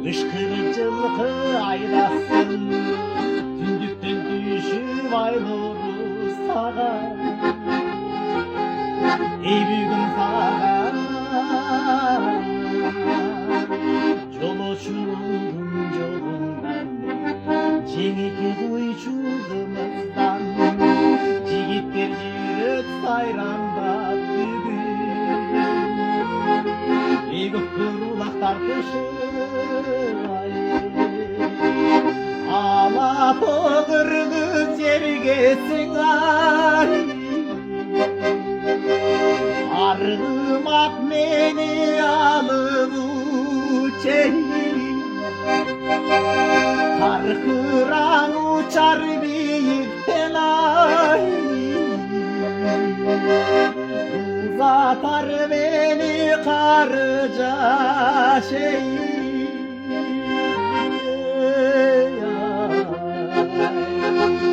Işkırıcılıkı aydasın, tündükten düşüp ay nuru sağa. Ey bugün sağa жолошудун жолундан, жеңеке куйчулдумуздан, жигиттер жүрөт сайрандап бүгүн. Эй көккөр улактар тышыбай, алатоо кыргыз жергесиң ай. Argımak meni alıp uçey, karkıran uçar büyükten ay. Uzatar beni karıca şey,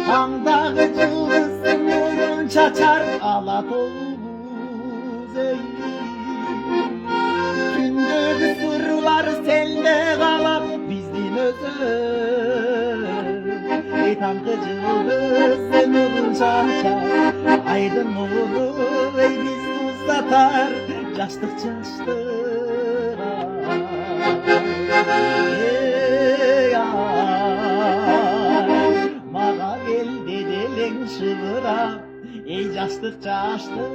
Kandağ cılgısın nurun çaçar Alatovuz ey. Tündüğü sırlar sende kalap bizden özel. Ey tankı cılgız sen nurun çaçar, aydın nuru ey bizi uzatar, yaştık yaştırar. Ey ay, mağa gel dedeleң şıvıra, ey yaştık yaştık.